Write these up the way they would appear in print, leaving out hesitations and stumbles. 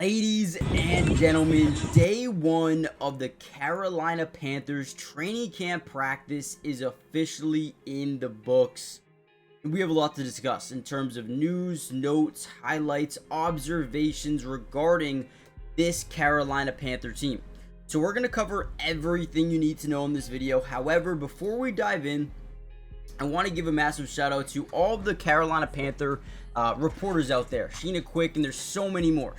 Ladies and gentlemen, day one of the Carolina Panthers training camp practice is officially in the books. And we have a lot to discuss in terms of news, notes, highlights, observations regarding this Carolina Panther team. So we're going to cover everything you need to know in this video. However, before we dive in, I want to give a massive shout out to all of the Carolina Panther reporters out there. Sheena Quick, and there's so many more.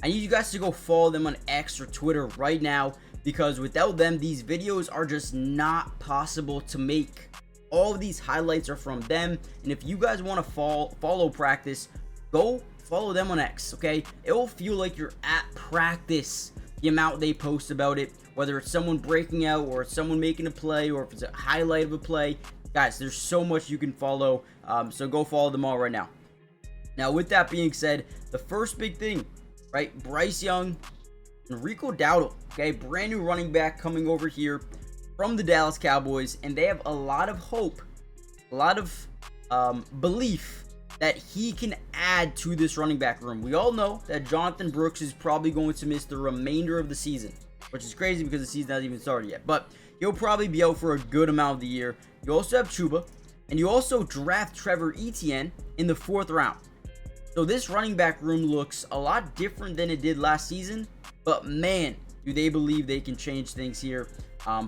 I need you guys to go follow them on X or Twitter right now, because without them, these videos are just not possible to make. All of these highlights are from them, and if you guys want to follow practice, go follow them on X, okay? It will feel like you're at practice, the amount they post about it, whether it's someone breaking out or it's someone making a play or if it's a highlight of a play. Guys, there's so much you can follow, so go follow them all right now. Now, with that being said, the first big thing, right? Bryce Young and Rico Dowdle, okay? Brand new running back coming over here from the Dallas Cowboys, and they have a lot of hope, a lot of belief that he can add to this running back room. We all know that Jonathan Brooks is probably going to miss the remainder of the season, which is crazy because the season hasn't even started yet, but he'll probably be out for a good amount of the year. You also have Chuba, and you also draft Trevor Etienne in the 4th round. So this running back room looks a lot different than it did last season, but man, do they believe they can change things here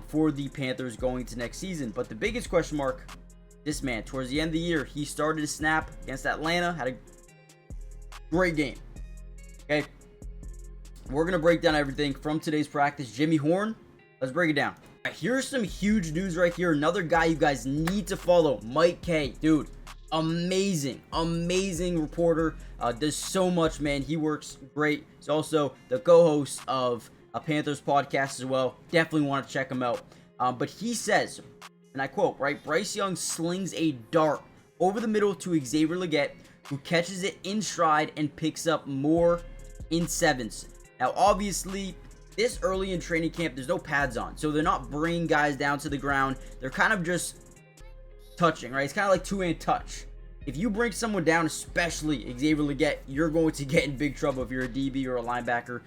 for the Panthers going to next season. But the biggest question mark, this man, towards the end of the year, he started to snap against Atlanta, had a great game. Okay, we're going to break down everything from today's practice. Jimmy Horn, let's break it down. All right, here's some huge news right here. Another guy you guys need to follow, Mike K. Dude, amazing reporter. Does so much, man. He works great. He's also the co-host of a Panthers podcast as well. Definitely want to check him out. But he says, and I quote, right, Bryce Young slings a dart over the middle to Xavier Legette, who catches it in stride and picks up more in sevens. Now, obviously, this early in training camp, there's no pads on, so they're not bringing guys down to the ground. They're kind of just touching, right? It's kind of like two-hand touch. If you bring someone down, especially Xavier Legette, you're going to get in big trouble if you're a DB or a linebacker.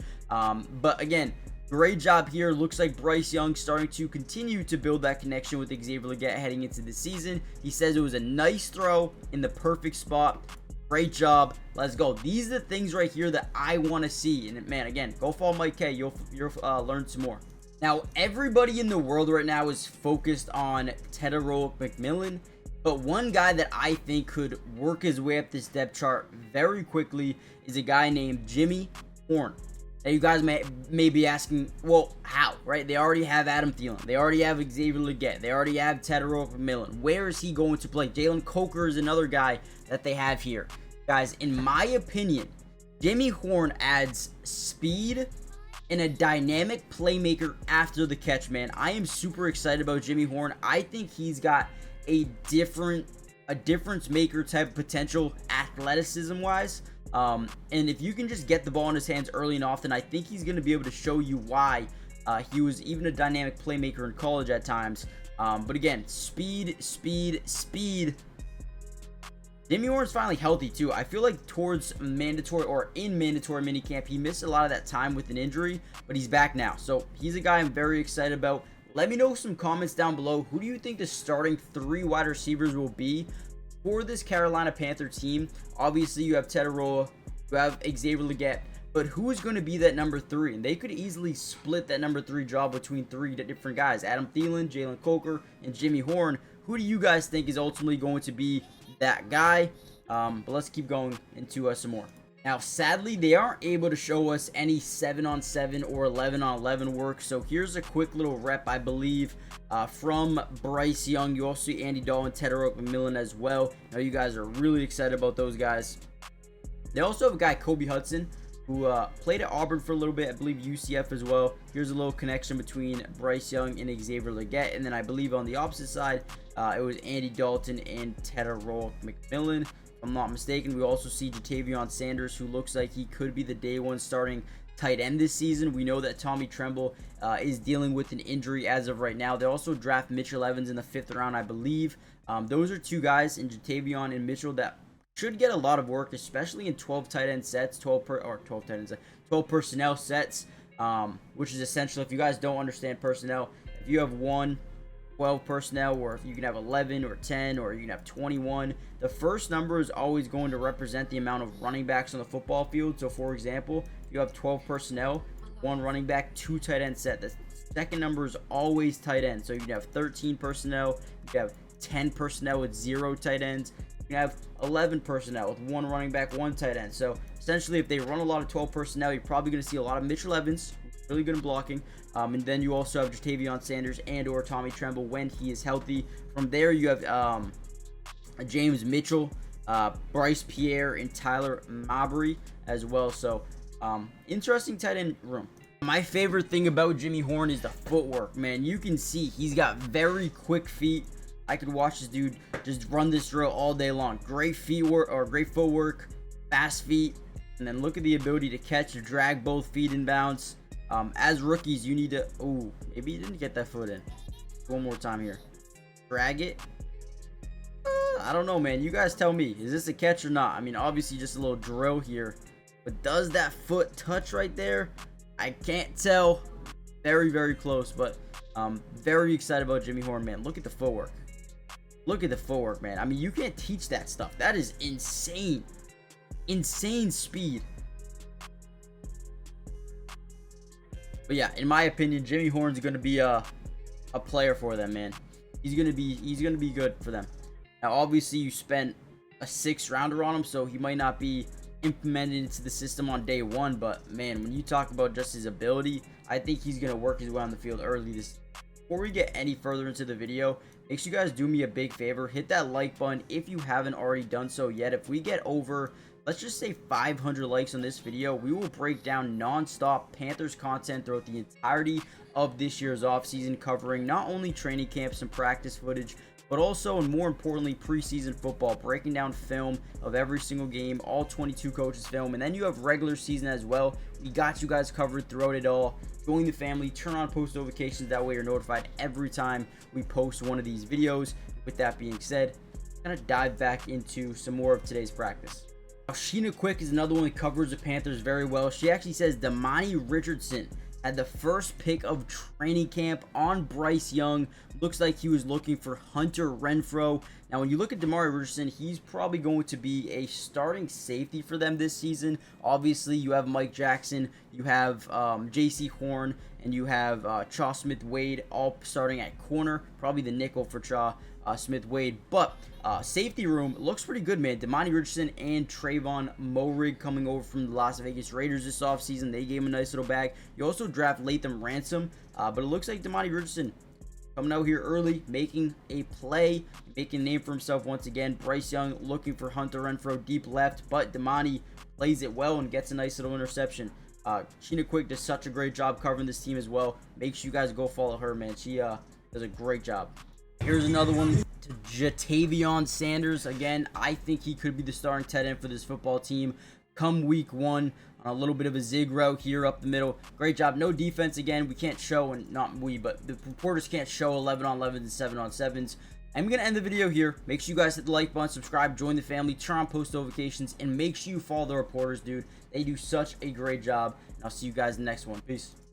But again, great job here. Looks like Bryce Young starting to continue to build that connection with Xavier Legette heading into the season. He says it was a nice throw in the perfect spot. Great job. Let's go. These are the things right here that I want to see. And man, again, go follow Mike K. You'll learn some more. Now, everybody in the world right now is focused on Tedero McMillan, but one guy that I think could work his way up this depth chart very quickly is a guy named Jimmy Horn. Now, you guys may be asking, well, how, right? They already have Adam Thielen. They already have Xavier Legette. They already have Tedero McMillan. Where is he going to play? Jalen Coker is another guy that they have here. Guys, in my opinion, Jimmy Horn adds speed and a dynamic playmaker after the catch, man. I am super excited about Jimmy Horn. I think he's got a difference maker type of potential athleticism wise. And if you can just get the ball in his hands early and often, I think he's going to be able to show you why he was even a dynamic playmaker in college at times. But again, speed. Jimmy Horn's finally healthy too. I feel like towards mandatory or in mandatory minicamp, he missed a lot of that time with an injury, but he's back now. So he's a guy I'm very excited about. Let me know some comments down below. Who do you think the starting 3 wide receivers will be for this Carolina Panther team? Obviously, you have Tedero, you have Xavier Legette, but who is going to be that number 3? And they could easily split that number 3 job between 3 different guys: Adam Thielen, Jalen Coker, and Jimmy Horn. Who do you guys think is ultimately going to be that guy? But let's keep going into some more. Now, sadly, they aren't able to show us any 7-on-7 or 11-on-11 work. So here's a quick little rep, I believe, from Bryce Young. You also see Andy Dalton, Tedero McMillan as well. Now, you guys are really excited about those guys. They also have a guy, Kobe Hudson, who played at Auburn for a little bit, I believe UCF as well. Here's a little connection between Bryce Young and Xavier Legette. And then I believe on the opposite side, it was Andy Dalton and Tedero McMillan. If I'm not mistaken. We also see Javon Sanders, who looks like he could be the day one starting tight end this season. We know that Tommy Tremble is dealing with an injury as of right now. They also draft Mitchell Evans in the 5th round, I believe. Those are 2 guys in Jatavion and Mitchell that should get a lot of work, especially in 12 tight end sets, 12 tight ends, 12 personnel sets, which is essential. If you guys don't understand personnel, if you have 12 personnel, or if you can have 11 or 10, or you can have 21, the first number is always going to represent the amount of running backs on the football field. So for example, if you have 12 personnel, 1 running back, 2 tight end set, the second number is always tight end. So you can have 13 personnel, you can have 10 personnel with 0 tight ends, you can have 11 personnel with 1 running back, 1 tight end. So essentially, if they run a lot of 12 personnel, you're probably going to see a lot of Mitchell Evans, really good in blocking. And then you also have Javon Sanders and or Tommy Tremble when he is healthy. From there, you have James Mitchell, Bryce Pierre, and Tyler Mabry as well. So interesting tight end room. My favorite thing about Jimmy Horn is the footwork, man. You can see he's got very quick feet. I could watch this dude just run this drill all day long. Great great footwork, fast feet, and then look at the ability to catch or drag both feet in bounds. As rookies, you need to... Oh, maybe he didn't get that foot in. One more time here. Drag it. I don't know, man. You guys tell me. Is this a catch or not? I mean, obviously just a little drill here. But does that foot touch right there? I can't tell. Very, very close. But very excited about Jimmy Horn, man. Look at the footwork. Look at the footwork, man. I mean, you can't teach that stuff. That is insane. Insane speed. But yeah, in my opinion, Jimmy Horn's going to be a player for them, man. He's going to be good for them. Now, obviously, you spent a 6th rounder on him, so he might not be implemented into the system on day 1. But man, when you talk about just his ability, I think he's going to work his way on the field early this. Before we get any further into the video, make sure you guys do me a big favor. Hit that like button if you haven't already done so yet. If we get over, let's just say 500 likes on this video, we will break down non-stop Panthers content throughout the entirety of this year's offseason, covering not only training camps and practice footage, but also, and more importantly, preseason football, breaking down film of every single game, all 22 coaches film, and then you have regular season as well. We got you guys covered throughout it all. Join the family, turn on post notifications, that way you're notified every time we post one of these videos. With that being said, I'm gonna dive back into some more of today's practice. Now, Sheena Quick is another one that covers the Panthers very well. She actually says Damani Richardson had the first pick of training camp on Bryce Young. Looks like he was looking for Hunter Renfrow. Now, when you look at Damari Richardson, he's probably going to be a starting safety for them this season. Obviously, you have Mike Jackson, you have J.C. Horn, and you have Chaw Smith-Wade all starting at corner. Probably the nickel for Chaw Smith-Wade. But safety room looks pretty good, man. Damani Richardson and Trayvon Moehrig coming over from the Las Vegas Raiders this offseason. They gave him a nice little bag. You also draft Latham Ransom, but it looks like Damani Richardson coming out here early, making a play, making a name for himself once again. Bryce Young looking for Hunter Renfrow deep left, but Damani plays it well and gets a nice little interception. Sheena Quick does such a great job covering this team as well. Make sure you guys go follow her, man. She does a great job. Here's another one to Javon Sanders. Again, I think he could be the starting tight end for this football team come week 1. On a little bit of a zig route here up the middle. Great job. No defense again. We can't show, and not we, but the reporters can't show 11-on-11s and 7-on-7s. I'm going to end the video here. Make sure you guys hit the like button, subscribe, join the family, turn on post notifications, and make sure you follow the reporters, dude. They do such a great job. And I'll see you guys in the next one. Peace.